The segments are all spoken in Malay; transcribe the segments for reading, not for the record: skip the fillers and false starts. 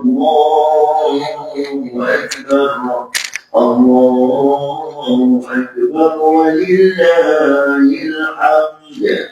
الله أكبر الله أكبر ولله الحمد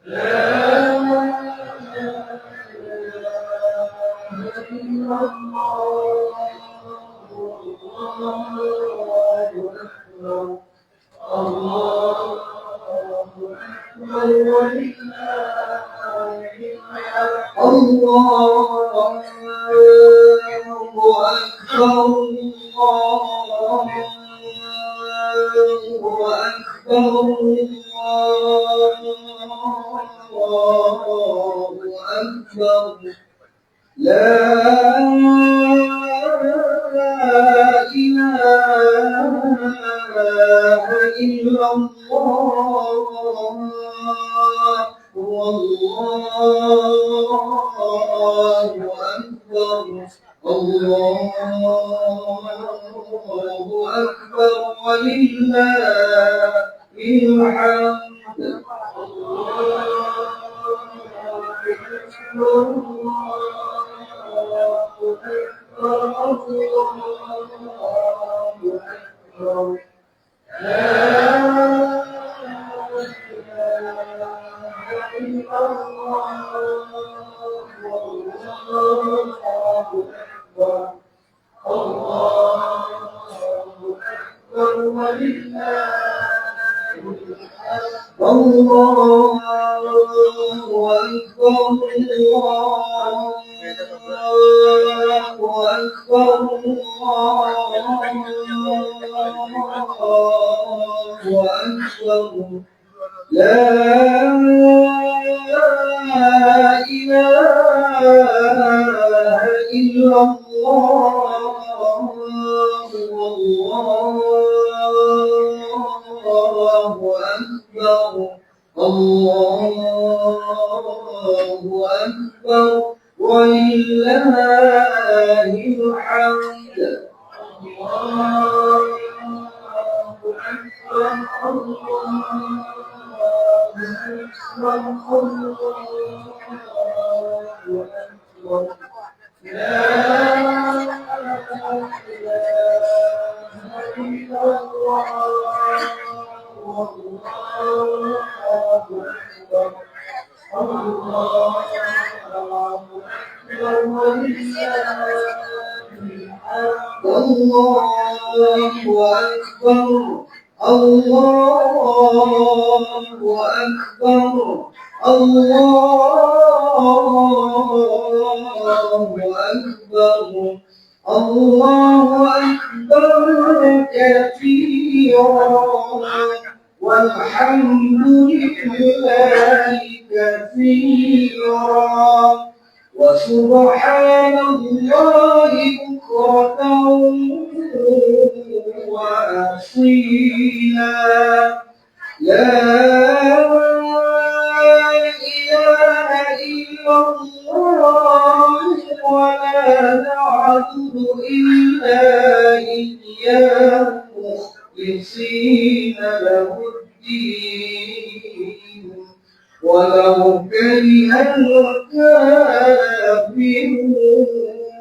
لا الله أكبر الله أكبر لا إله إلا الله والله أكبر الله أكبر ولله الحمد الله أكبر الله أكبر الله أكبر لا إله إلا الله والله أكبر الله أكبر ولله الحمد الله أكبر الله أكبر الله أكبر الله أكبر كثيرا والحمد لله كثيرا وسبحان الله بكرة وأصيلا لا إله إلا الله ولا نعبد إلا إياه مخلصين له الدين ولو كره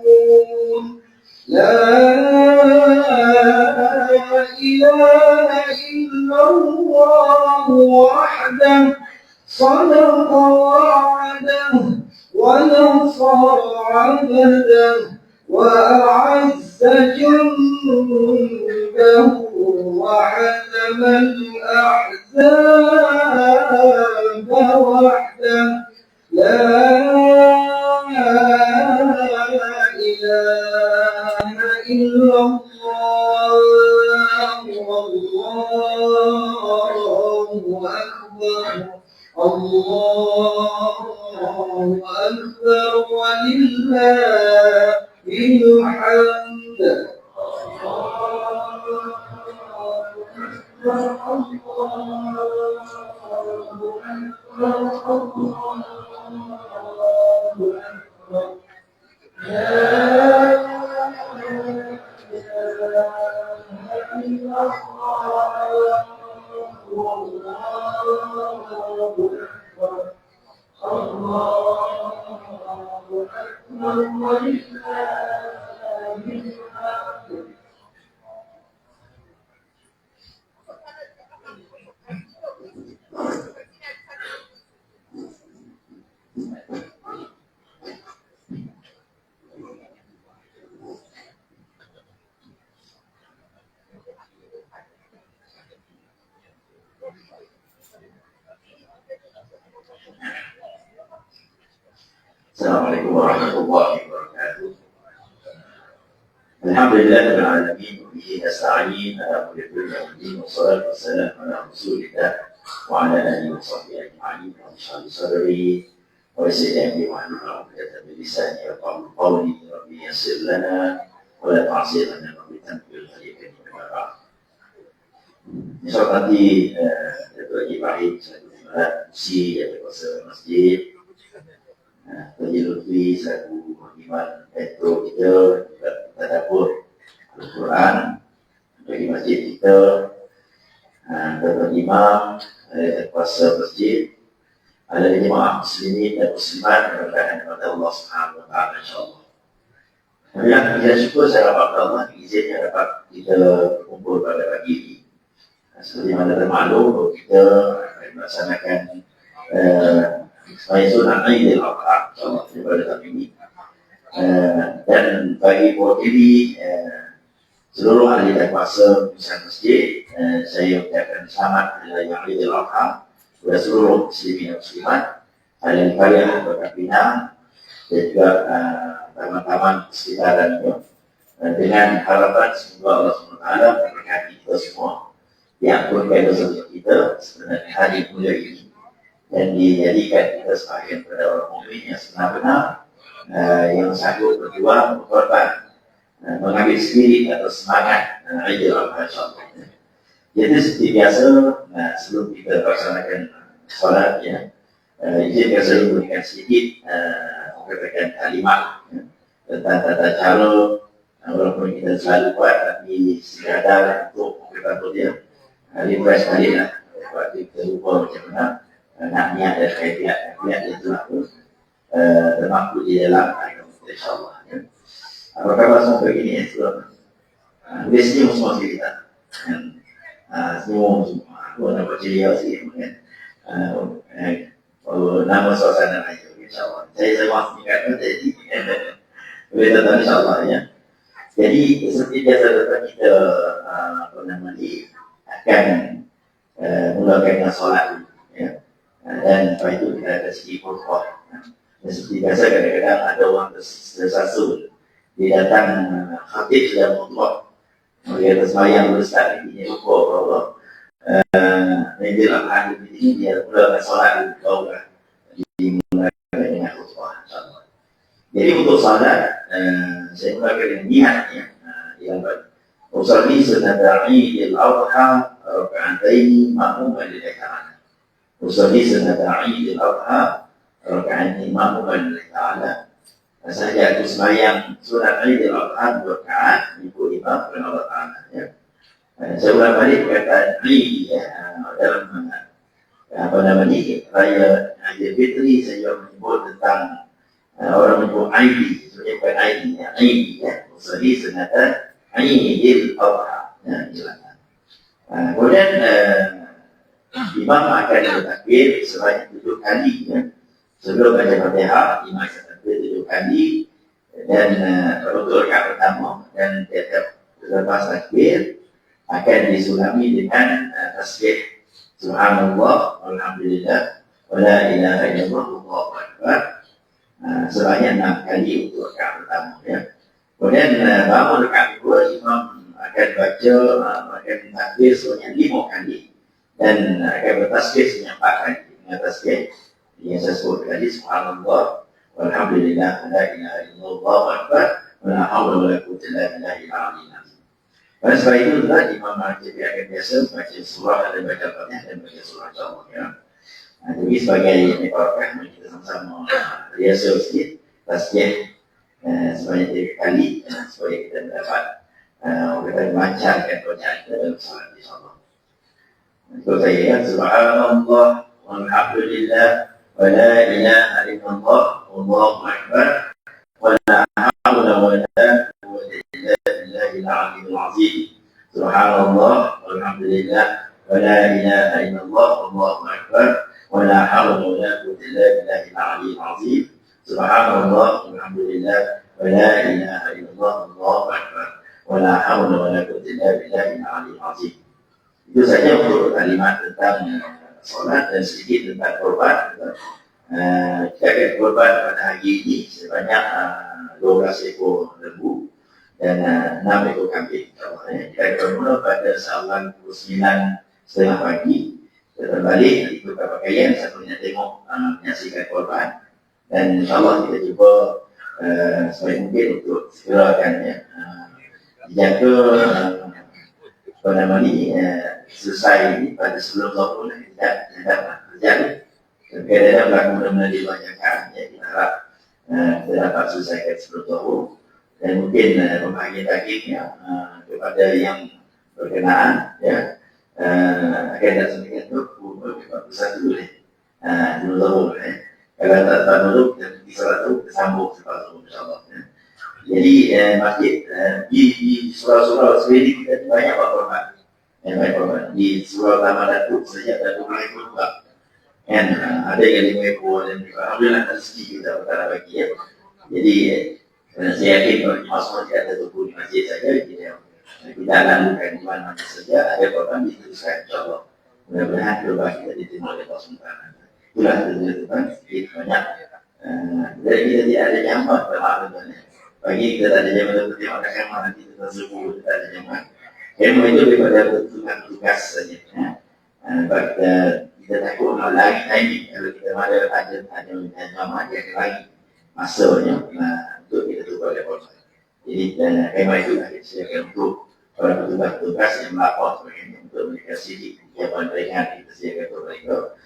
الكافرون لا إله إلا الله وحده صدق وعده ونصر عبده وأعز جنده وحزم الأحزاب وحده لا إله إلا الله والله أكبر الله أكبر ولله الحمد Assalamualaikum warahmatullahi wabarakatuh. Alhamdulillah rabbil alamin wa bihi nasta'in ala kulli shay'in wassalatu wassalamu ala rasulillah wa ala alihi wa sahbihi ajma'in wa shalli sadri wa yassir li wa hlul 'uqdatam min lisani yafqahu qawli rabbi yassir lana wa la tu'sir lana wa bitanfil khaliqin wa ba'd. Insya Allah nanti Datuk Haji Fahid selaku Imam Musi dari Kuasa Masjid, Haji Lutfi selaku Imam Petro kita tadabbur Al-Quran bagi masjid kita, Datuk Imam Kuasa Masjid, ada jemaah muslimin dan muslimat yang berkaitan kepada Allah Subhanahu Wa Taala, insyaAllah. Yang kita syukur saya dapat Allah izin yang dapat kita kumpul pada pagi ini. Seperti mana termaklum bahawa kita akan melaksanakan sembahyang sunat Aidil Adha insyaAllah pada tahun ini. Dan bagi mewakili seluruh ahli dan kuasa pusat masjid, saya ucapkan selamat Hari Raya Aidil Adha kepada seluruh muslimin dan muslimat, ahli karya Kota Pinang dan juga taman-taman sekitaran itu, dengan harapan semoga Allah SWT memberkati kita semua, diampunkan dosa kita sebenarnya hari mulia ini, dan dijadikan kita sebahagian pada orang mukmin yang benar-benar yang sanggup berjuang, berkorban, mengambil spirit atau semangat Aidil Adha insyaAllah. Jadi seperti biasa, sebelum kita laksanakan solat, izinkan saya memberikan sedikit mengatakan kalimat tentang tata cara, walaupun kita selalu buat, tapi sekadar untuk mengatakan dia refresh kali lah, sebab kita lupa macam mana nak niat dan kaifiat itu pun termaktub di dalam agama kita insyaAllah. Apa khabar semua begini boleh senyum semua kita, senyum semua, aku nampak ceria sikit kan, nama suasana itu insyaAllah. Saya maaf mengingatkan jadi boleh datang insyaAllah ya. Jadi seperti biasa datang kita akan mulakan dengan solat ya. Dan lepas itu kita ada sedikit khutbah. Dan seperti biasa kadang-kadang ada orang tersasul, dia datang khatib sudah khutbah, dia tersemayang berstart ini lupa bahawa Aidil Adha ini dia mulakan solat baru dimulakan dengan khutbah insyaAllah. Jadi untuk solat saya mulakan dengan niatnya yang usalli sunata Aidil Adha raka'ataini ma'muman lillahi ta'ala. Usalli sunata Aidil Adha raka'ataini ma'muman lillahi ta'ala. Saya aku sembahyang sunat Aidil Adha 2 rakaat mengikut imam kepada Allah Ta'ala ya. Saya ulang balik perkataan Aid dalam Raya Aidil Fitri. Saya juga menyebut tentang orang menyebut Aid, sebenarnya bukan Aid ya, Aid ya. Usalli sunata Aidil Adha ya. Kemudian imam akan bertakbir sebanyak 7 kali ya. Sebelum baca Fatihah, imam akan takbir 7 kali, dan untuk rakaat pertama dan tiap lepas takbir akan disulami dengan tasbih subhanallah walhamdulillah wa la ilaha illallah wallahu akbar sebanyak 6 kali untuk rakaat pertama ya. Kemudian bangun rakaat kedua, imam akan baca akan takbir sebanyak 5 kali dan akan bertasbih sebanyak 4 kali dengan tasbih yang saya sebut tadi, subhanallah walhamdulillah la ilaha illallah wallahu akbar wa la haula wa la quwwata illa billahil aliyyil azim. Dan setelah itu adalah imam Al-Jami akan biasa baca surah dan baca Fatihah dan baca surah insyaAllah ya. Jadi sebagai mekorkan kita sama-sama biasa sedikit tasbih sebanyak 3 kali supaya kita dapat kita melancarkan bacaan kita dalam salat insyaAllah. Untuk saya, subhanallah walhamdulillah wa la ilaha illallah wallahu akbar wa la hawla wa la quwwata illa billahil aliyyil azim. Subhanallah walhamdulillah wa la ilaha illallah wallahu akbar wa la hawla wa la quwwata illa billahil aliyyil azim. Subhanallah walhamdulillah wa la ilaha illallah wallahu akbar wa la hawla wa la quwwata illa billahil aliyyil azim. Itu saja untuk kalimat tentang solat dan sedikit tentang korban. Kita akan korban pada hari ini sebanyak 12 ekor lembu dan 6 ekor kambing. Kita akan bermula pada sahabat pukul 9:30 pagi. Kita balik, nanti tukar pakaian sambil nak tengok menyaksikan korban. Dan insyaAllah kita cuba sebaik mungkin untuk segerakan dijaga apa nama ni selesai pada sebelum tahun tidak terjadi. Kadang-kadang berlaku benda-benda di luar jangkaan, kita harap kita dapat selesaikan sebelum tahun. Dan mungkin pembahagian dagingnya kepada yang berkenaan akan datang itu 41 boleh dulu tahun. Kalau tak dulu kita pergi salat tu kita sambung selepas tu insyaAllah. Jadi masjid di surau-surau sendiri kita banyak buat korban. Banyak korban di surau Taman Datuk saja ada 2 ekor juga. Ada yang 5 ekor dan alhamdulillah rezeki kita perkara bagi ya. Jadi saya yakin kalau di masjid tidak ada tubuh di masjid saja kita lakukan di mana saja ada korban diteruskan insyaAllah. Mudah-mudahan korban kita diterima oleh Allah SWT. Itulah teman-teman sedikit banyak. Jadi kita tidak ada nyaman bermakna. Pagi kita tak ada nyaman seperti makan kemah, nanti kita subuh kita tak ada nyaman. Kemah itu daripada bentukan tugas saja. Kita takut lagi timing kalau kita ada nyaman dia akan lagi masanya untuk kita tukar level. Jadi kemah itu akan disediakan untuk para petugas yang melapor sebagainya untuk mereka sidik jawapan ringan kita sediakan untuk mereka.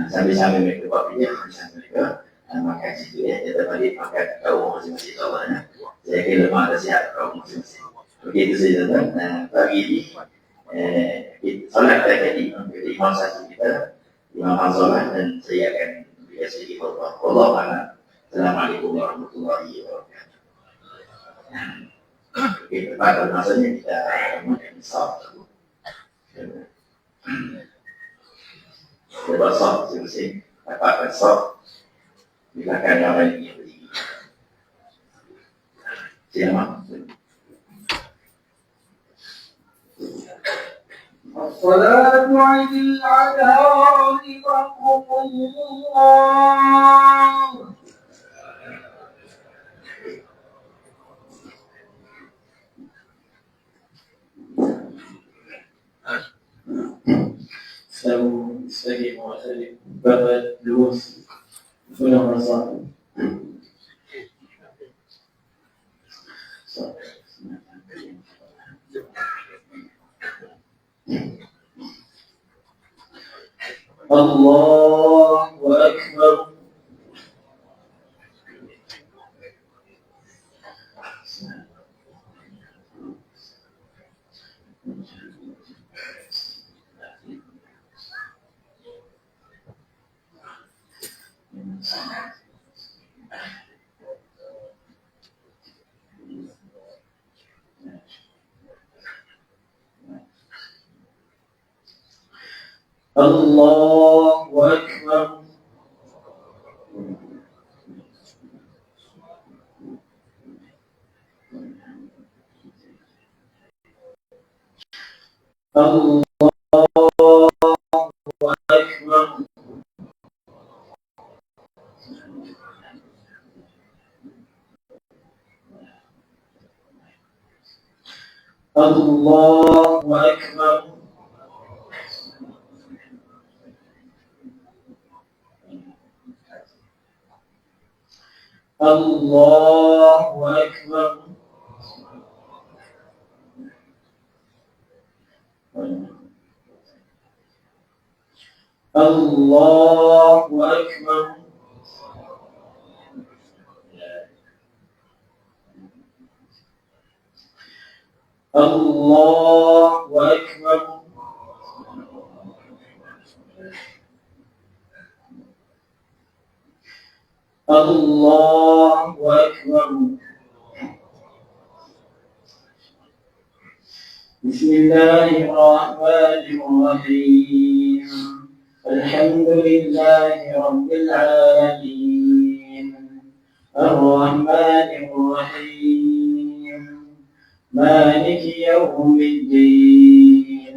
Sambil-sambil mereka buat kerja, sambil mereka makan situ ya. Kita balik makan kaum masing-masing insyaAllah. Saya kira lemah dan sihat kaum masing-masing. Okey, itu saja tuan-tuan. Pagi ini solat kita jadi imam satu kita, Imam Hamzah, dan saya akan berikan sedikit khutbah. Wallahualam. Assalamualaikum warahmatullahi wabarakatuh. Okey, pada masanya kita makan insaf. Coba sok masing-masing dapatkan sok silakan orang ini berdiri siapa الصلاة عن العذاب رحمكم الله. سلم وسلم بغد لوس فلان رزاق الله أكبر. الله أكبر. الله أكبر. الله أكبر. الله أكبر. الله أكبر. الله أكبر. الله أكبر. بسم الله الرحمن الرحيم. الحمد لله رب العالمين الرحمن الرحيم مالك يوم الدين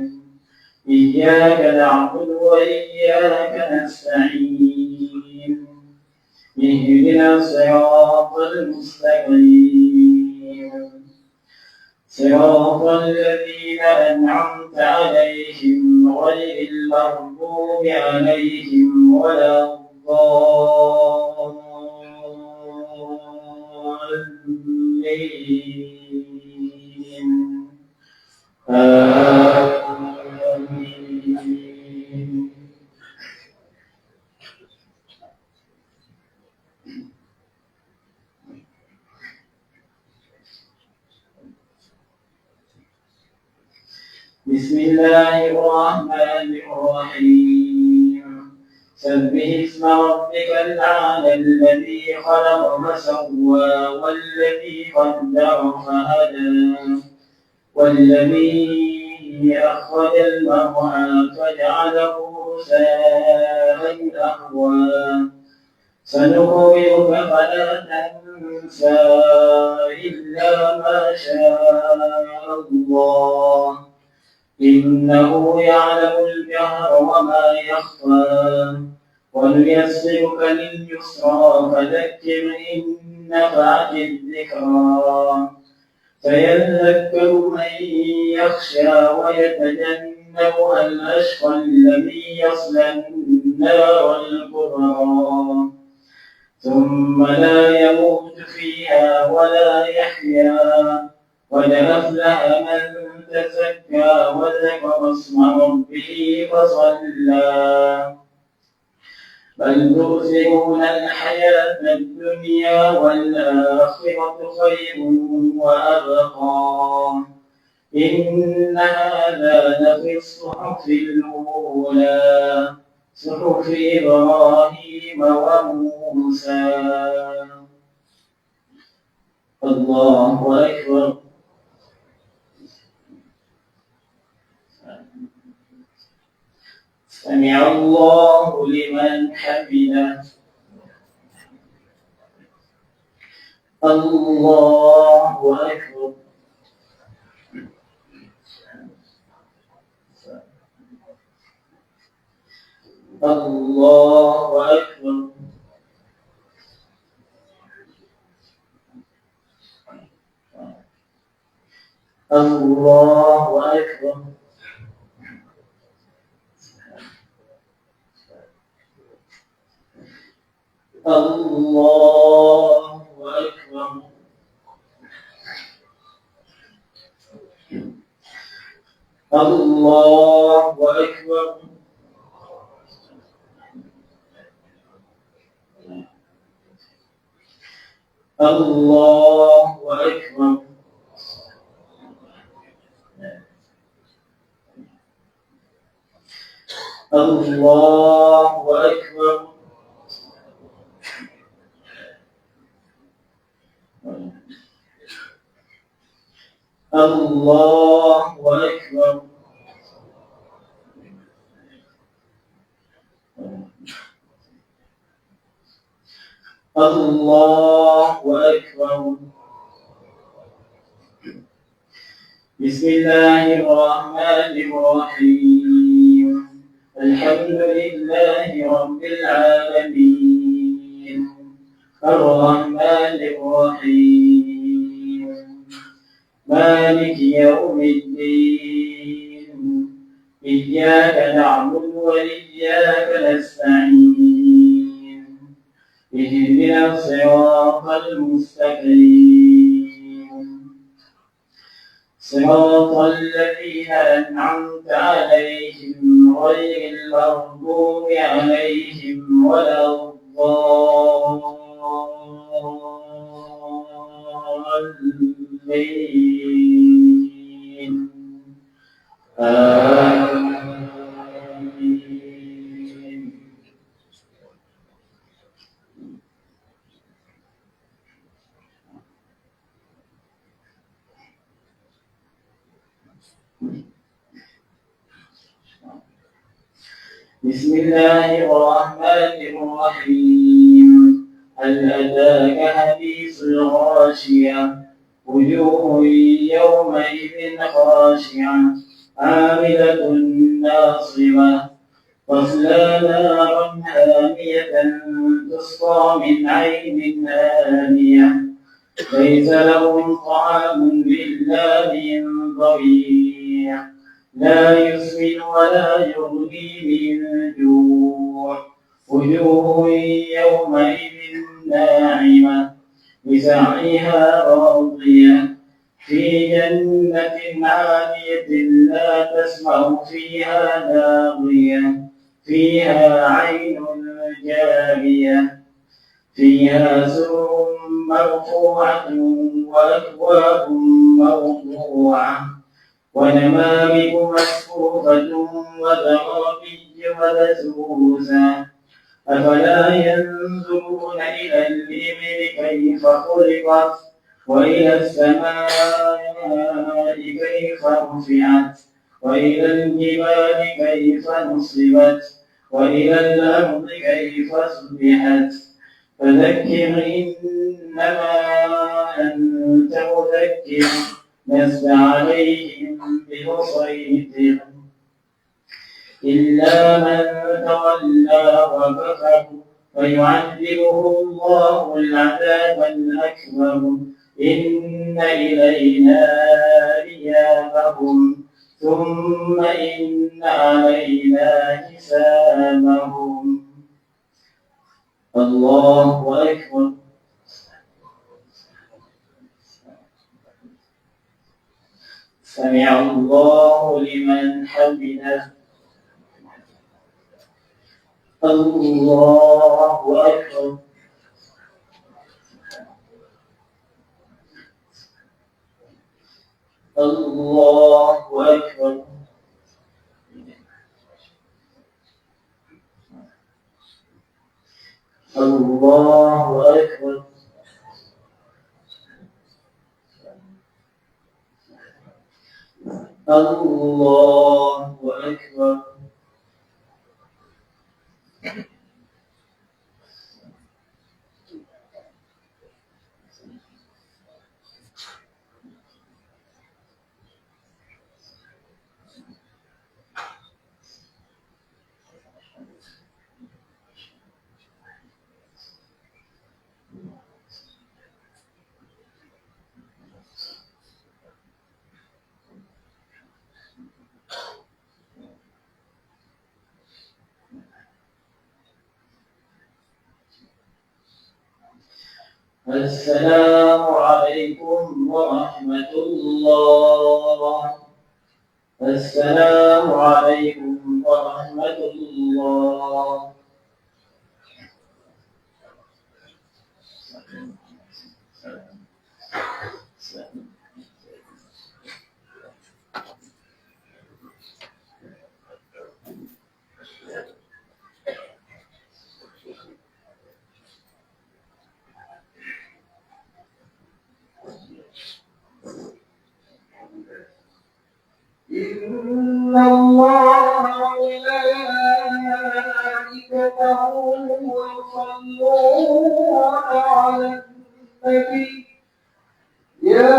إياك نعبد وإياك نستعين اهدنا الصراط المستقيم صراط الذين أنعمت عليهم غير المغضوب عليهم ولا الضالين آمين. بسم الله الرحمن الرحيم سبح اسم ربك الأعلى الذي خلق فسوى والذي قدر فهدى والذي أخرج المرعى فجعله غثاء أحوى سنقرئك فلا تنسى إلا ما شاء الله إنه يعلم الجهر وما يخفى ونيسرك لليسرى فذكر إن نفعت الذكرى سيذكر من يخشى ويتجنبها الأشقى الذي يصلى النار الكبرى ثم لا يموت فيها ولا يحيا قد أفلح من تزكى وذكر اسم ربه فصلى بل تؤثرون الحياة الدنيا والآخرة خير وأبقى إن هذا لفي الصحف الأولى صحف إبراهيم وموسى. الله أكبر. سمع الله لمن حمده. الله أكبر. الله أكبر. الله أكبر. الله أكبر. الله أكبر. الله أكبر. الله أكبر. الله أكبر. الله أكبر. بسم الله الرحمن الرحيم الحمد لله رب العالمين الرحمن الرحيم مالك يوم الدين إياك نعبد وإياك نستعين اهدنا الصراط المستقيم صراط الذين أنعمت عليهم غير المغضوب عليهم ولا الضالين آمين. بسم الله الرحمن الرحيم هل أتاك حديث الغاشية وجوه يومئذ خاشعة عاملة ناصبة تصلى نارا حامية تسقى من عين آنية ليس لهم طعام إلا من ضريع لا يسمن ولا يغني من جوع وجوه يومئذ ناعمة لسعيها راضية في جنة عالية لا تسمع فيها لاغية فيها عين جارية فيها سرر مرفوعة وأكواب موضوعة ونمارق مصفوفة وزرابي مبثوثة أفلا ينظرون إلى الإبل كيف خلقت وإلى السماء كيف رفعت وإلى الجبال كيف نصبت وإلى الأرض كيف سطحت فذكر إنما أنت مذكر لست عليهم بمسيطر إلا من تولى وكفر فيعذبه الله العذاب الأكبر إن إلينا إيابهم ثم إن علينا حسابهم. الله أكبر. سمع الله لمن حمده. الله أكبر. الله أكبر. الله أكبر. الله أكبر. السلام عليكم ورحمة الله. السلام عليكم ورحمة الله. إن الله وملائكته يصلون على النبي يا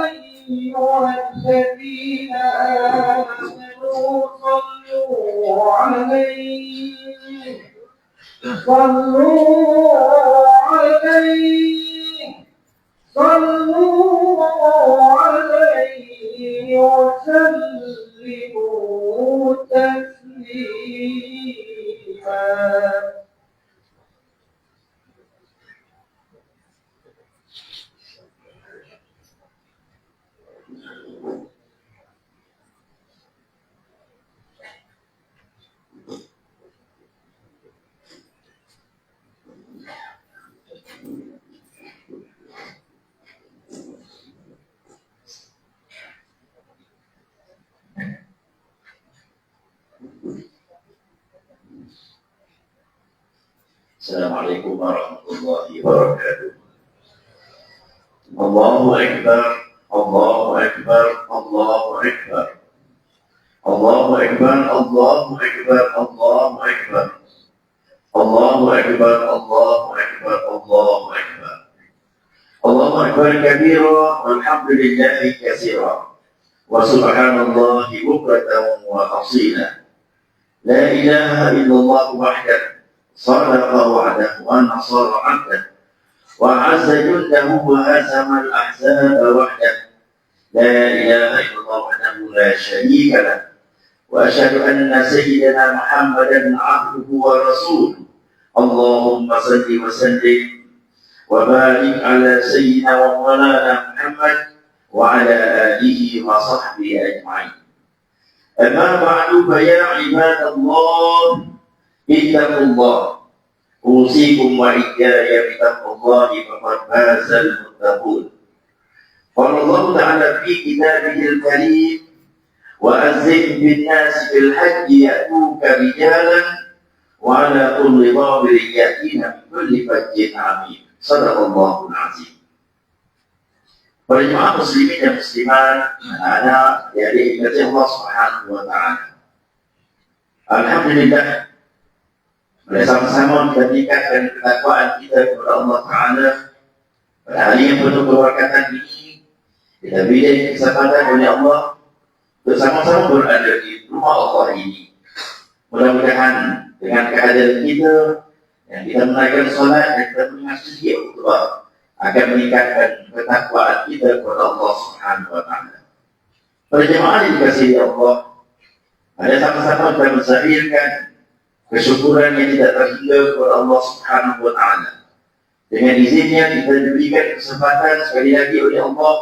أيها الذين آمنوا صلوا عليه وسلموا تسليما. السلام عليكم ورحمة الله وبركاته. الله أكبر. الله أكبر. الله أكبر. الله أكبر. الله أكبر. الله أكبر. الله أكبر. الله أكبر. الله أكبر. الله أكبر كبيرا والحمد لله كثيرا wa subhanallahi bukratan wa asila. La ilaha illallah wahdahu sadaqa wa'dahu wa nasara 'abdahu wa 'azza jundahu wa hazama al-ahzaba wahdahu. La ilaha illallah wahdahu la syarika lahu wa asyhadu anna sayyidana Muhammadan 'abduhu wa rasuluhu. Allahumma salli wa sallim wa barik ala sayyidina wa maulana Muhammad wa ala alihi wa sahbihi ajma'in. Amma ba'du fa ya ibadallah ittaqullah. Usikum wa iyaya bittaqwallahi faqad fazal muttaqun. Qala Allah ta'ala fi kitabihil karim wa azzim bin nas bil hajji ya'tuka rijalan wa ala kulli dhabirin yatina min kulli fajjin 'amim. Shadaqallahul 'azim. Para jemaah muslimin dan muslimat, anak-anak yang dirahmati Allah Subhanahu wa taala. Alhamdulillah, bersama-sama kita meningkatkan ketakwaan kita kepada Allah Taala. Pada hari yang penuh keberkatan ini, kita beri kesempatan oleh Allah bersama-sama berada di rumah Allah ini. Mudah-mudahan dengan kehadiran kita yang kita menaikkan solat dan kita mendengar sedia khutbah akan meningkatkan ketakwaan kita kepada Allah Subhanahu wa taala. Para jemaah yang dikasihi Allah, ada sama-sama kita menzahirkan kesyukuran yang tidak terhingga kepada Allah Subhanahu wa taala. Dengan izinnya kita diberikan kesempatan sekali lagi oleh Allah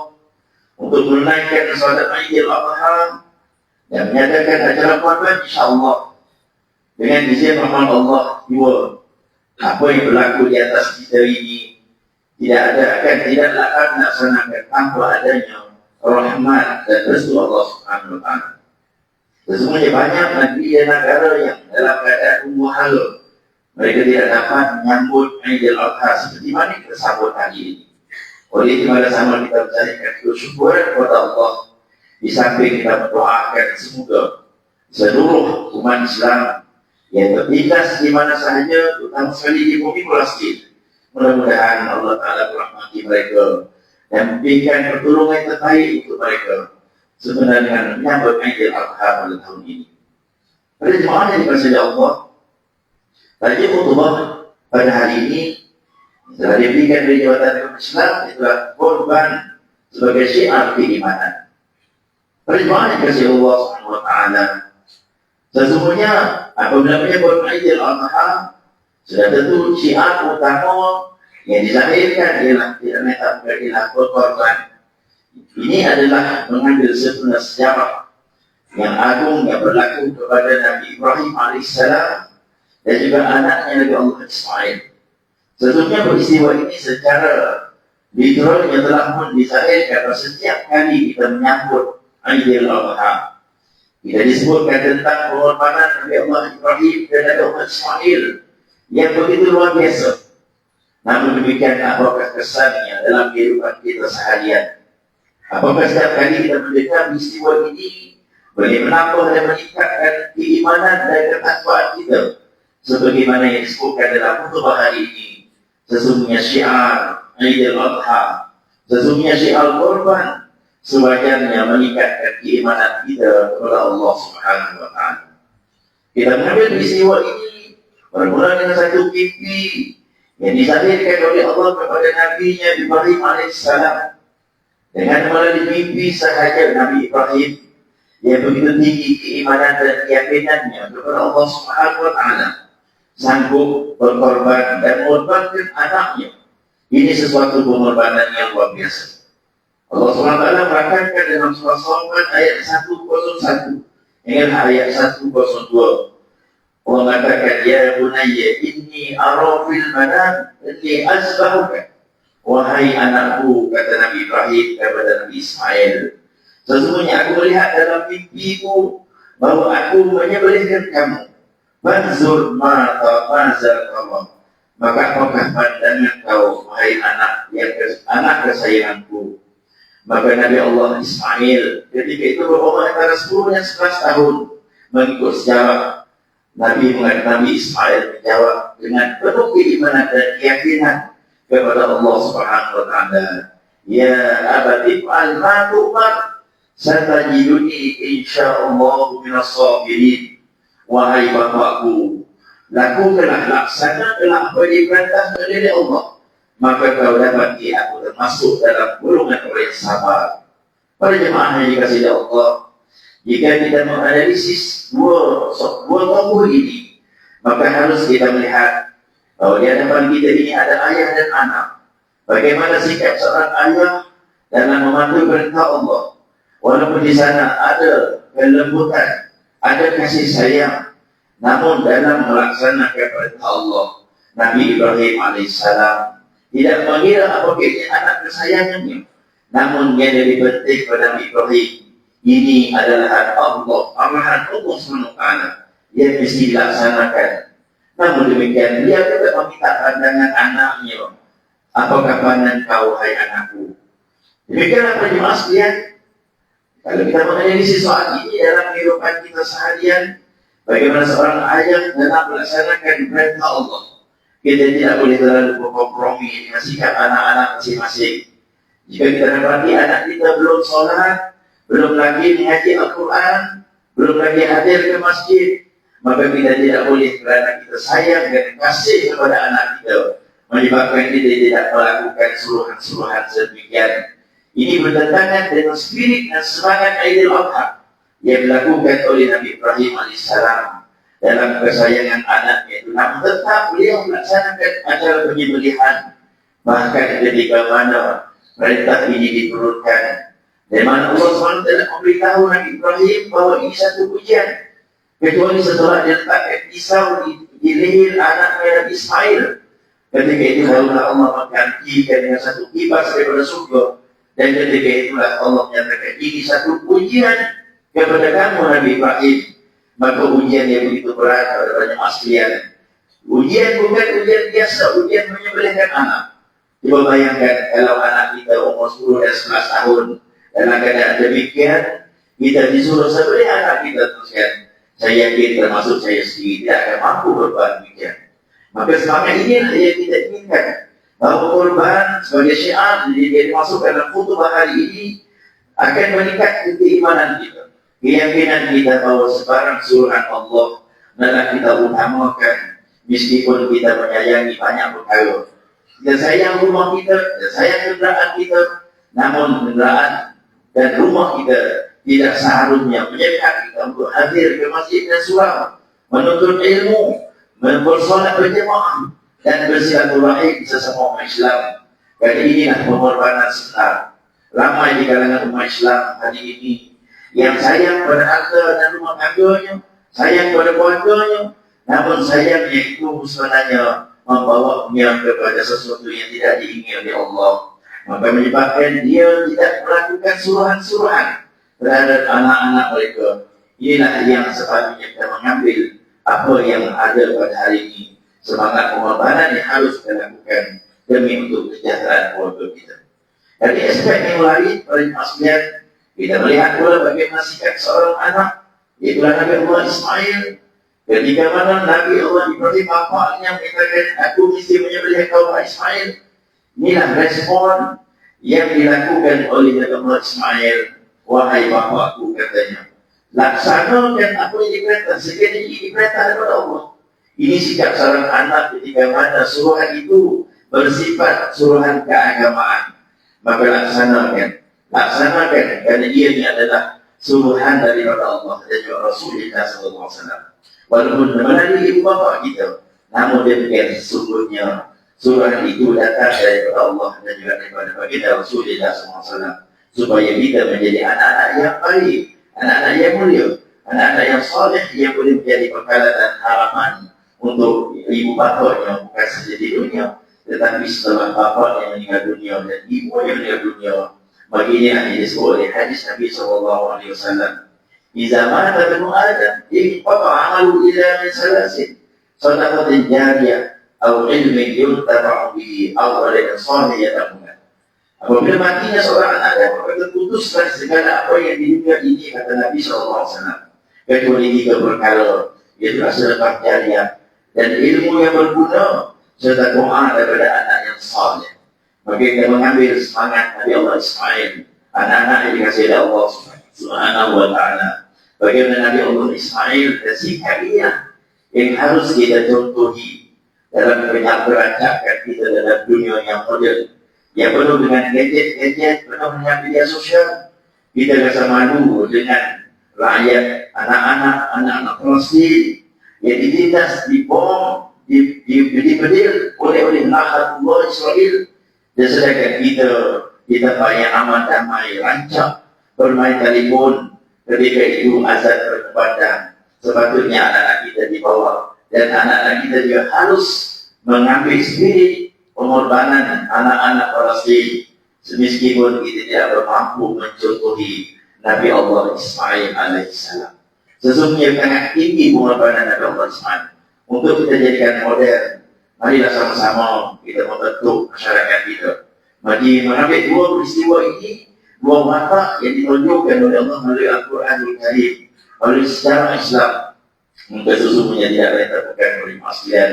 untuk menunaikan salat Aidil Adha dan menyatakan acara kurban insya-Allah. Dengan izin rahmat Allah dua, apa yang berlaku di atas kita ini tidaklah akan dilaksanakan tanpa adanya rahmat dan restu Allah Subhanahu wa taala. Sesungguhnya banyak negeri dan negara yang dalam keadaan huru hara, mereka tidak dapat menyambut Aidil Adha seperti mana kita sambut hari ini. Oleh itu pada sama kita mencarikan kesyukuran kepada Allah, di samping kita mendoakan semoga seluruh umat Islam yang tertindas di mana sahaja, terutama sekali di bumi Palestin, mudah-mudahan Allah Ta'ala merahmati mereka dan memberikan pertolongan yang terbaik untuk mereka sebenarnya dengan menyambut Aidil Adha pada tahun ini. Pada jemaah yang dikasihi Allah, tadi khutbah pada hari ini telah diberikan dari jawatan agama Islam, itulah korban sebagai syiar keimanan. Pada jemaah yang dikasihi Allah Subhanahu wa taala, sesungguhnya apabila menyebut Aidil Adha, sudah tentu syiar utama yang dilahirkan ialah tidak menetapkan korban. Ini adalah mengambil sebuah sejarah yang agung yang berlaku kepada Nabi Ibrahim AS dan juga anaknya Nabi Allah Ismail. Sesungguhnya peristiwa ini secara literal yang telah pun disahirkan pada setiap kali kita menyambut Aidil Adha. Kita disebutkan tentang pengorbanan Nabi Allah Ibrahim dan Nabi Allah Ismail yang begitu luar biasa. Namun demikian, apakah kesannya dalam kehidupan kita seharian? Apakah setiap kali kita mendengar peristiwa ini boleh menambah dan meningkatkan keimanan dan ketakwaan kita? Sebagaimana yang disebutkan dalam khutbah hari ini, sesungguhnya syiar Aidil Adha, sesungguhnya syiar korban sewajarnya meningkatkan keimanan kita kepada Allah Subhanahu wa taala. Kita mengambil peristiwa ini bermula dengan satu mimpi yang disahirkan oleh Allah kepada Nabi-Nya Ibrahim AS. Dengan melalui mimpi sahaja Nabi Ibrahim yang begitu tinggi keimanan dan keyakinannya kepada Allah Subhanahu wa taala, sanggup berkorban dan mengorbankan anaknya. Ini sesuatu pengorbanan yang luar biasa. Allah SWT mengatakan dalam surah Shafat ayat 101 hingga ayat 102. Allah mengatakan, ya bunayya inni ara fil manam anni azbahuka. Wahai anakku, kata Nabi Ibrahim kepada Nabi Ismail, sesungguhnya aku melihat dalam mimpiku bahwa aku menyembelihkan kamu. Banzur ma'azal Allah, maka apakah pandangan kau, wahai anak kesayanganku? Maka Nabi Allah Ismail ketika itu berumur antara 10 dan 11 tahun. Mengikut sejarah, Nabi Ismail menjawab dengan penuh keimanan dan keyakinan kepada Allah Subhanahu wa taala, ya abati fa'al ma tu'mar, satajiduni insyaallah minas sabirin. Wahai bapakku, lakukanlah, laksanakanlah apa yang diperintahkan oleh Allah, maka kau dapati aku termasuk dalam golongan orang yang sabar. Para jemaah yang dikasihi Allah, jika kita menganalisis dua tokoh ini, maka harus kita melihat bahwa di hadapan kita ini ada ayah dan anak. Bagaimana sikap seorang ayah dalam mematuhi perintah Allah, walaupun di sana ada kelembutan, ada kasih sayang, namun dalam melaksanakan perintah Allah, Nabi Ibrahim alaihissalam tidak mengira apa keinginan anak kesayangannya, namun yang lebih penting pada Nabi Ibrahim, ini adalah hak Allah, arahan Allah SWT yang mesti dilaksanakan. Namun demikian, dia tetap meminta pandangan anaknya. Apakah pandangan kau, hai anakku? Demikianlah para jemaah sekalian, kalau kita menganalisis soal ini dalam kehidupan kita seharian, bagaimana seorang ayah dalam melaksanakan perintah Allah, kita tidak boleh terlalu berkompromi dengan sikap anak-anak masing-masing. Jika kita dapati anak kita belum sholat, belum lagi mengaji Al-Quran, belum lagi hadir ke masjid, maka kita tidak boleh, kerana kita sayang dan kasih kepada anak kita, menyebabkan kita tidak melakukan suruhan-suruhan sedemikian. Ini bertentangan dengan spirit dan semangat Aidil Adha yang dilakukan oleh Nabi Ibrahim AS dalam kesayangan anaknya itu. Namun tetap beliau melaksanakan acara penyembelihan, bahkan ketika mana perintah ini diturunkan, di mana Allah SWT memberitahu Nabi Ibrahim bahawa ini satu ujian, kecuali setelah diletakkan pisau di leher anaknya Nabi Ismail. Ketika itu barulah Allah menggantikan dengan satu kipas daripada surga, dan ketika itulah Allah menyatakan ini satu ujian kepada kamu Nabi Ibrahim. Maka ujian yang begitu berat pada banyak aslian. Ujian bukan ujian biasa, ujian menyembelihkan anak. Coba bayangkan kalau anak kita umur 10 dan 11 tahun, dalam keadaan demikian, kita disuruh sembelih anak kita teruskan. Saya yakin termasuk saya sendiri tidak akan mampu berbuat demikian. Maka semangat inilah yang kita inginkan, bahawa korban sebagai syiar jadi dimasukkan dalam khutbah hari ini akan meningkatkan keimanan kita, keyakinan kita bahawa sebarang suruhan Allah adalah kita utamakan, meskipun kita menyayangi banyak perkara. Kita sayang rumah kita, kita sayang kenderaan kita, namun kenderaan dan rumah kita tidak seharusnya menyekat kita untuk hadir ke masjid dan surau, menuntut ilmu, bersolat berjemaah, dan bersilaturahim sesama umat Islam. Jadi inilah pengorbanan sebenar. Ramai di kalangan umat Islam hari ini yang sayang pada harta dan rumah tangganya, sayang pada keluarganya, namun sayangnya itu sebenarnya membawanya kepada sesuatu yang tidak diingini oleh Allah. Maka menyebabkan dia tidak melakukan suruhan-suruhan terhadap anak-anak mereka. Inilah yang sepatutnya kita mengambil apa yang ada pada hari ini. Semangat pengorbanan yang harus kita lakukan demi untuk kesejahteraan keluarga kita. Dari aspek yang lain, pada sekalian, kita melihat pula bagaimana sikap seorang anak, yaitu Nabi Allah Ismail. Ketika mana Nabi Allah Ibrahim bapaknya mengatakan, aku mesti menyembelih kau Ismail. Inilah respon yang dilakukan oleh Nabi Allah Ismail. Wahai bapakku, katanya, laksanakan apa yang diperintah, sekali ini diperintah daripada Allah. Ini sikap seorang anak ketika mana suruhan itu bersifat suruhan keagamaan. Maka laksanakan, karena dia ini adalah suruhan daripada Allah dan juga Rasulullah SAW. Walaupun melalui ibu bapa kita, namun demikian sesungguhnya suruhan itu datang daripada Allah dan juga daripada baginda Rasulullah SAW, supaya kita menjadi anak-anak yang baik, anak-anak yang mulia, anak-anak yang soleh, yang boleh menjadi bekal dan harapan untuk ibu bapanya, bukan saja di dunia, tetapi setelah bapa yang meninggal dunia dan ibu yang meninggal dunia. Baginya yang disebut oleh hadis Nabi SAW, Iza mata benu Adam, iqata amalu ila min salasin, sadaqatin jariyah, atau ilmin yuntaba'u bihi, atau waladin salih yatamunah. Apabila matinya seorang anak Adam, maka terputuskan segala apa yang di dunia ini, kata Nabi SAW, kecuali 3 perkara, yaitu sedekah jariyah dan ilmu yang berguna, serta doa daripada anak yang saleh. Maka kita mengambil semangat Nabi Allah Ismail, anak-anak yang dikasihi oleh Allah Subhanahu wa ta'ala. Bagaimana Nabi Allah Ismail dan sikapnya yang harus kita contohi dalam berancakan kita dalam dunia yang modern, yang penuh dengan gadget-gadget, penuh dengan media sosial. Kita rasa malu dengan rakyat, anak-anak Palestin yang ditindas, dibom, dibedil oleh Allah Israel. Dan sedangkan kita banyak amat damai, rancak, bermain telefon ketika itu azan berkumandang. Sepatutnya anak-anak kita dibawa, dan anak-anak kita juga harus mengambil spirit pengorbanan anak-anak Palestin, semeskipun kita tidak bermampu mencontohi Nabi Allah Ismail alaihissalam. Sesungguhnya sangat tinggi pengorbanan Nabi Allah Ismail. Untuk kita jadikan model, marilah sama-sama kita membentuk masyarakat kita. Mari mengambil dua peristiwa ini, dua watak yang ditunjukkan oleh Allah melalui Al-Quranul Karim, melalui sejarah Islam. Maka sesungguhnya tidak ada yang terpegang oleh masyarakat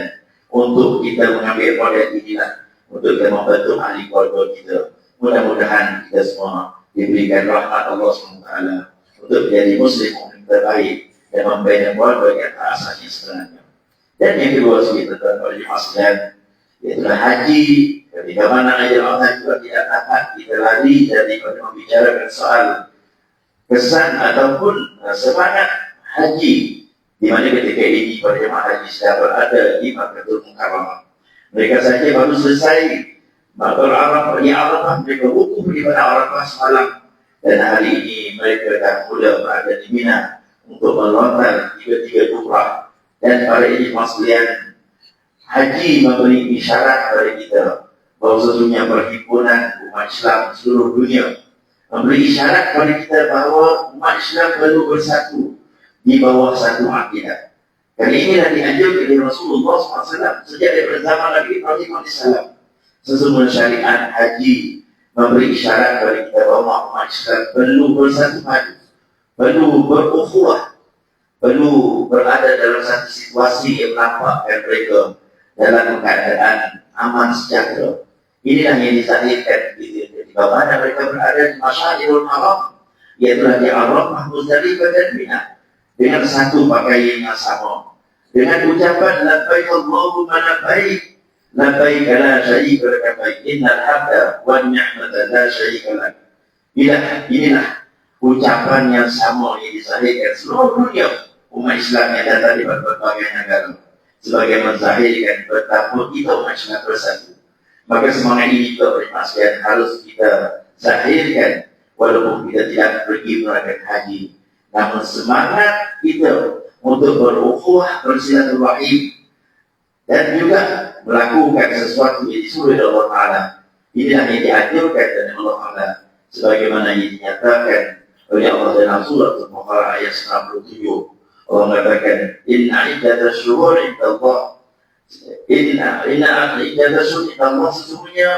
untuk kita mengambil model inilah, untuk kita membentuk ahli keluarga kita. Mudah-mudahan kita semua diberikan rahmat Allah SWT untuk menjadi muslim yang terbaik dan membina keluarga yang asasnya sebenarnya. Dan yang kedua sebagai tentang oleh masyarakat, iaitulah haji. Ketika mana ajar Allah juga tidak dapat kita lari dari membicarakan soal kesan ataupun semangat haji, di mana ketika ini para jemaah haji sedang berada di Makkatul Mukarramah. Mereka saja baru selesai berarafah di Arafah, mereka wukuf di pada Arafah semalam, dan hari ini mereka dah mula berada di Mina untuk melontar 3 umrah. Dan pada ini sekalian, haji memberi isyarat kepada kita bahawa sesungguhnya perhimpunan umat Islam seluruh dunia memberi isyarat kepada kita bahawa umat Islam perlu bersatu di bawah satu akidah. Dan inilah dianjurkan oleh Rasulullah SAW sejak daripada zaman Nabi Ibrahim AS. Sesungguhnya syariat haji memberi isyarat kepada kita bahawa umat Islam perlu bersatu padu, perlu berukhuwah, perlu berada dalam satu situasi yang menampakkan mereka dalam keadaan aman sejahtera. Inilah yang disahihkan di mana mereka berada di Masyairul Haram, iaitu di Arafah, Muzdalifah dan Mina, dengan satu pakaian yang sama, dengan ucapan labbaik Allahumma labbaik, labbaik la syarika lak labbaik, innal hamda wan ni'mata la syarika lak. Inilah ucapan yang sama yang disahihkan seluruh dunia umat Islam yang datang di berbagai negara sebagai menzahirkan betapa kita umat Islam bersatu. Maka semangat ini juga bermaksud harus kita zahirkan walaupun kita tidak pergi melakukan haji. Namun semangat kita untuk berukhuwah, bersilaturahim, dan juga melakukan sesuatu yang disuruh oleh Allah Ta'ala. Inilah yang dianjurkan oleh Allah Ta'ala, sebagaimana yang dinyatakan oleh Allah dalam surah Al-Baqarah ayat 97. Allah mengatakan, Inna iddatash syuhur indallah, Inna iddatash syuhur indallah, sesungguhnya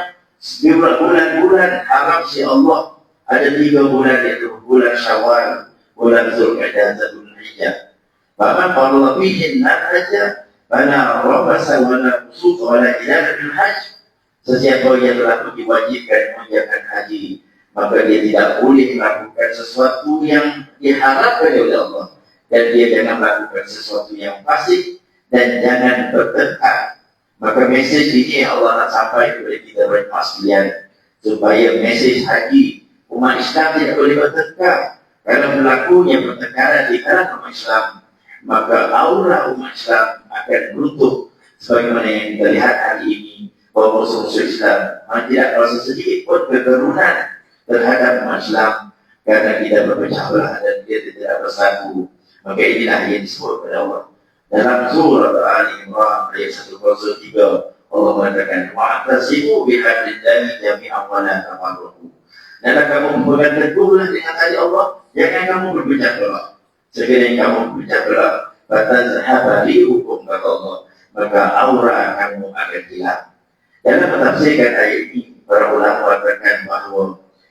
bulan-bulan haram si Allah ada 3 bulan, yaitu bulan Syawal, bulan Zulqa'dah, dan bulan Hijjah. Bahkan Allah bihin saja, mana rabasa wala fusuq wala ilaha bil hajj. Sesiapa yang telah diwajibkan menjalankan haji, maka dia tidak boleh melakukan sesuatu yang diharapkan oleh Allah, dan dia jangan melakukan sesuatu yang fasik dan jangan bertengkar. Maka mesej ini Allah nak sampai kepada kita berjemaah sekalian, supaya mesej haji umat Islam tidak boleh bertengkar. Karena berlakunya pertengkaran di kalangan umat Islam, maka aura umat Islam akan runtuh. Sebagaimana yang kita lihat hari ini, bahawa musuh-musuh Islam tidak merasa sedikit pun keturunan terhadap umat Islam, karena kita berpecah belah dan kita tidak bersatu. Maka inilah yang disebut oleh Allah dalam surah Al-Imran ayat 103. Allah mengatakan, wa'tasimu bihablillahi jami'an wa la tafarraqu. Dan kamu berpegang teguhlah dengan tali Allah, jangan kamu berpecah belah. Sekiranya kamu berpecah belah, fatazhaba rihukum, kata Allah, maka aura kamu akan hilang. Dalam mentafsirkan ayat ini, para ulama mengatakan bahawa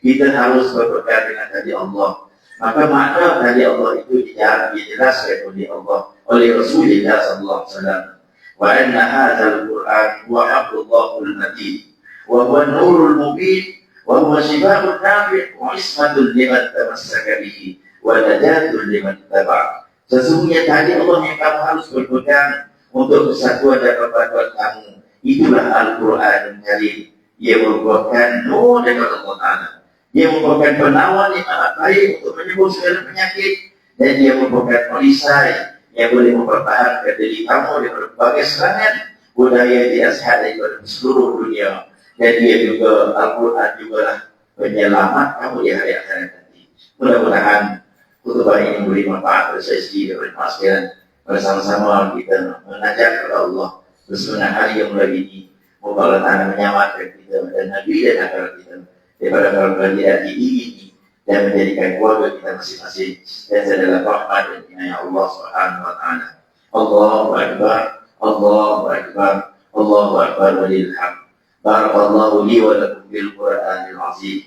kita harus berpegang dengan tali Allah. Maka makna tali Allah itu dijelaskan oleh Allah, oleh Rasulullah SAW. Wa anna hadzal Qur'an huwa Abdullahul Matin, wa huwa nurul mubin, wa huwa shifa'un nafi' wa ismatun liman tamassaka bihi. wa najatul liman ittaba'. Sesungguhnya tadi Allah yang kamu harus berpegang untuk kesatuan dan perpaduan kamu. Itulah Al-Quran Karim. Ia merupakan nur dari Allah Ta'ala. Dia merupakan penawar yang amat baik untuk menyembuh segala penyakit. Dan dia merupakan perisai yang boleh mempertahankan diri kamu dari berbagai serangan budaya di asal daripada seluruh dunia. Dan dia juga, Al-Quran juga lah penyelamat kamu di hari akhirat nanti. Mudah-mudahan khutbah ini memberi manfaat pada saya sendiri dan para sekalian. Bersama-sama kita menajak kepada Allah bersemangat hari yang mulai ini. Moga Allah Ta'ala menyelamatkan kita dan Nabi dan akhirat kita daripada kalau tidak diingini dan menjadikan keluarga kita masing-masing dan dalam rahmat dan inayah Allah Subhanahu wa Ta'ala. Allahu Akbar, Allahu Akbar, Allahu Akbar walillahil hamd. Barakallahu li wa lakum bil Qur'anil azim.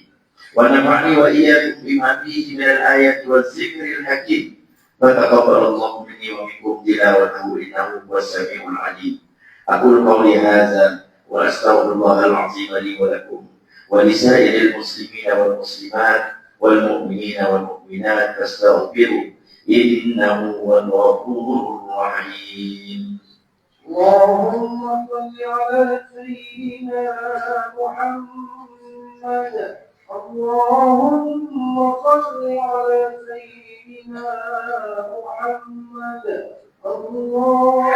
Wa nafa'ni wa iyyakum bima fihi min al-ayati waz-zikril hakim. Fataqabbalallahu minni wa minkum tilawatahu innahu huwas samiul alim. Aqulu qawli hadza wa astaghfirullahal azim li wa lakum wa lisairil muslimina wal muslimat wal mu'minina wal mu'minat fastaghfiru innahu huwal ghafurur rahim. اللهم صل على سيدنا محمد. اللهم صل على سيدنا محمد. اللهم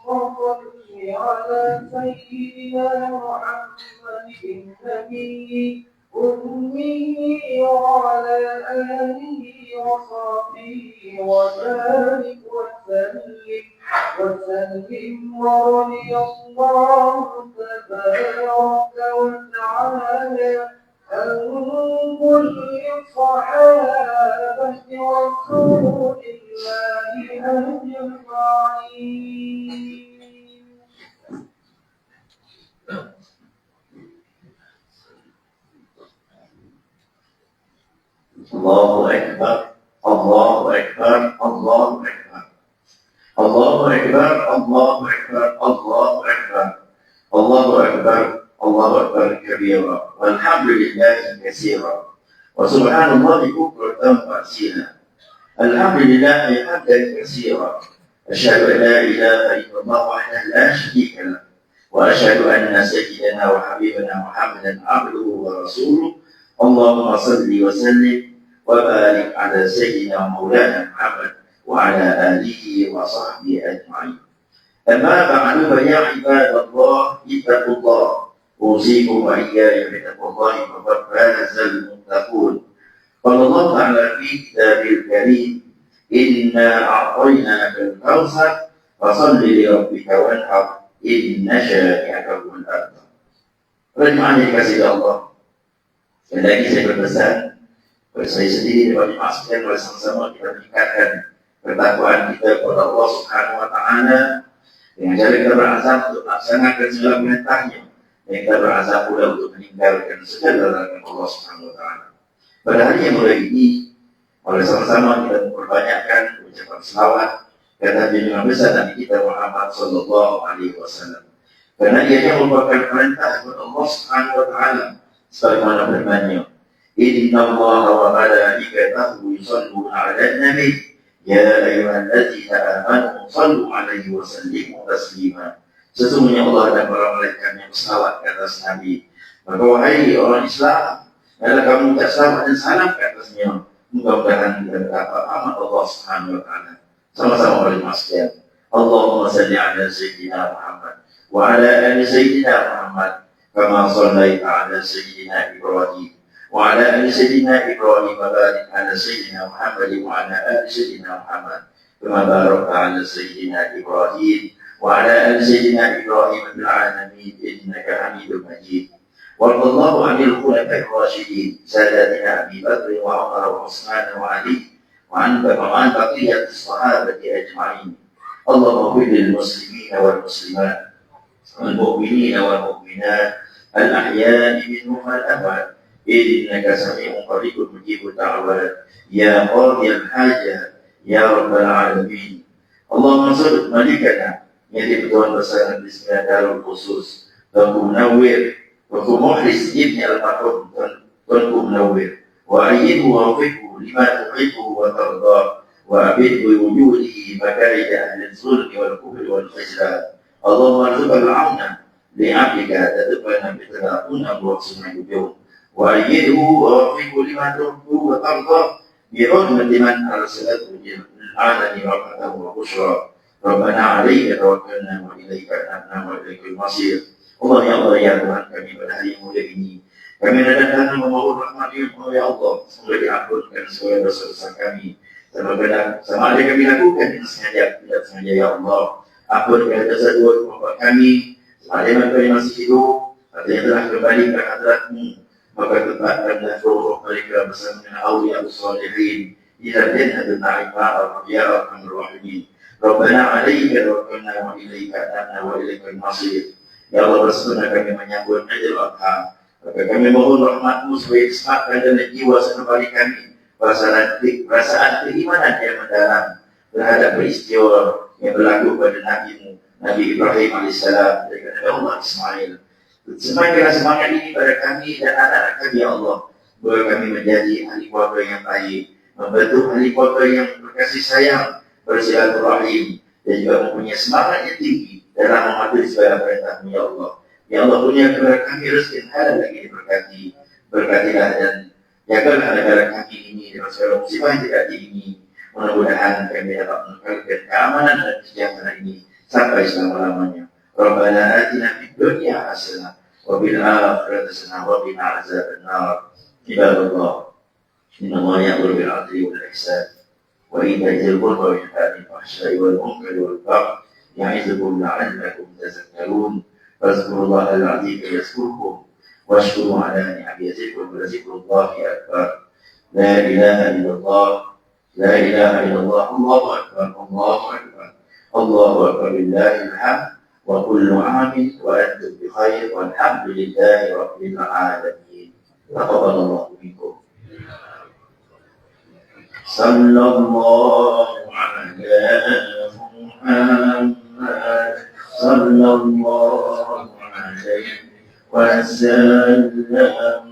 صل على سيدنا محمد النبي أمي وعلى آله وصحبه وبارك وسلم ورضي الله تبارك وتعالى عن كل الصحابة رسول الله أجمعين. Allahu Akbar, Allahu Akbar, Allahu Akbar. Allahu Akbar, Allahu Akbar, Allahu Akbar. Allahu Akbar, Allahu Akbar kabira. Walhamdulillahi katsira. Wa subhanallahi bukratan wa asila. Alhamdulillahi hamdan katsira. Asyhadu an la ilaha illallah wahdahu la syarika lah. Wa asyhadu anna sayyidana wa habibana Muhammadan abduhu wa rasuluh. Allahumma salli wa sallim wa barik ala sayyidina maulana Muhammad wa ala alihi wa sahbihi ajma'in. Amma ba'du fa ya ibadallah ittaqullah. Usikum wa iyaya bittaqwallahi faqad fazal muttaqun. Qala Allah Ta'ala fi kitabil karim, inna a'tainaka al-kautsar fasalli li rabbika wanhar inna syani'aka huwal abtar. Rajma'an dikasih Allah. Sekali lagi saya berpesan kepada saya sendiri dan jemaah sekalian, bersama-sama kita meningkatkan ketakwaan kita kepada Allah Subhanahu wa Ta'ala dengan cara kita berazam untuk melaksanakan segala perintahnya dan kita berazam pula untuk meninggalkan segala larangan Allah Subhanahu wa Ta'ala. Pada hari yang mulai ini, oleh sama-sama kita memperbanyakkan ucapan selawat kata junjungan besar Nabi kita Muhammad sallallahu alaihi wasallam. Karena ia merupakan perintah kepada Allah Subhanahu wa Ta'ala sebagaimana firman-Nya, inna Allaha wa malaikatahu yusalluna 'alan nabi ya ayyuhalladzina amanu sallu 'alaihi wa sallimu taslima. Sesungguhnya Allah dan para malaikatnya bersalawat ke atas Nabi. Maka wahai orang Islam, hendaklah kamu mengucap salawat dan salam ke atasnya. Mudah-mudahan kita mendapat amat Allah Subhanahu wa Ta'ala. Sama-sama oleh sekalian. Allahumma salli 'ala sayyidina Muhammad wa 'ala ali sayyidina Muhammad kama shallaita 'ala sayyidina Ibrahim wa 'ala ali sayyidina Ibrahim wa barik 'ala sayyidina Muhammad wa 'ala ali sayyidina Muhammad kama barakta 'ala sayyidina Ibrahim wa 'ala ali sayyidina Ibrahim fil 'alamin innaka Hamidum Majid. Wallahu 'anil khulafa'ir rasyidin sayyidina Abi Bakr wa Umar wa Utsman wa Ali wa an baqiyatis sahabati ajma'in. Allahumma ighfir lil muslimina wal muslimat wal mu'minina wal mu'minat al-ahya'i minhum wal amwat innaka sami'un qaribun mujibud da'wat ya qadiyal hajat ya rabbal alamin. Allahumma salli malikana yang Tuhan bersama di sembilan darul khusus Tuanku Munawwir, Tuanku Muhlis Ibn Al-Fatum, Tuanku Munawwir, وأيده ووفقه لما تحبه وترضاه وأبده بوجوده مكارج أهل الظلم والكفر والخذلان اللهم ارزق العون لعبدك تتبنى بتلاقون واقسم الوجوه وأيده ووفقه لما تحبه وترضاه بحرمة من أرسلته للعالم رحمته وبشرى ربنا عليك توكلنا وإليك أنبنا وإليك المصير. Allah ya Allah ya Tuhan kami pada hari yang mulia ini, kami datang memohon rahmat-Mu ya Allah, semoga diampunkan segala dosa-dosa kami, sama ada kami lakukan dengan sengaja tidak sengaja ya Allah. Ampunkan dosa dua bapak kami, ada yang masih hidup, ada yang telah kembali ke hadrat-Mu, maka tempatkanlah roh mereka bersama dengan awliya as-salihin ila jannatin na'imah ya arhamar rahimin. Rabbana 'alaika tawakkalna wa ilaika anabna wa ilaikal masir. Ya Allah, bersunnah kami menyambut Idul Adha. Maka kami mohon rahmat-Mu supaya diselamatkan dan jiwa sekembali kami perasaan keimanan yang mendalam terhadap peristiwa yang berlaku pada Nabi Ibrahim AS dan Nabi Allah Ismail. Semakinlah semangat ini pada kami dan anak-anak kami ya Allah, bahwa kami menjadi ahli keluarga yang baik, membentuk ahli keluarga yang berkasih sayang, bersilaturahim, dan juga mempunyai semangat yang tinggi dalam mematuhi segala perintah-Mu ya Allah. Ya Allah, punya kepada kami rezeki halal lagi diberkati, berkatilah dan jagalah negara kami ini dengan segala musibah yang tidak ini. Mudah-mudahan kami dapat mengekalkan keamanan dan kesejahteraan ini sampai selama-lamanya. Rabbana atina fid dunya hasanah wa fil akhirati hasanah wa qina azabannar. Ibadallah, innallaha ya'muru bil 'adli wal ihsan wa ita'i dzil qurba wa yanha 'anil fahsya'i wal munkari wal baghi ya'izukum la'allakum tadhakkarun. Fadhkurullaha al-'azim yazkurkum washkuru 'ala ni'amihi yazidkum wa dzikrullahi akbar. La ilaha illallah, la ilaha illallah, Allahu akbar, Allahu akbar, Allahu akbar, lillahil hamd. Wa kullu 'amin wa antum bi khair walhamdulillahi rabbil alamin. Taqabbalallahu minkum. Sallallahu ala Muhammad sallallahu alaihi wasallam.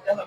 Jangan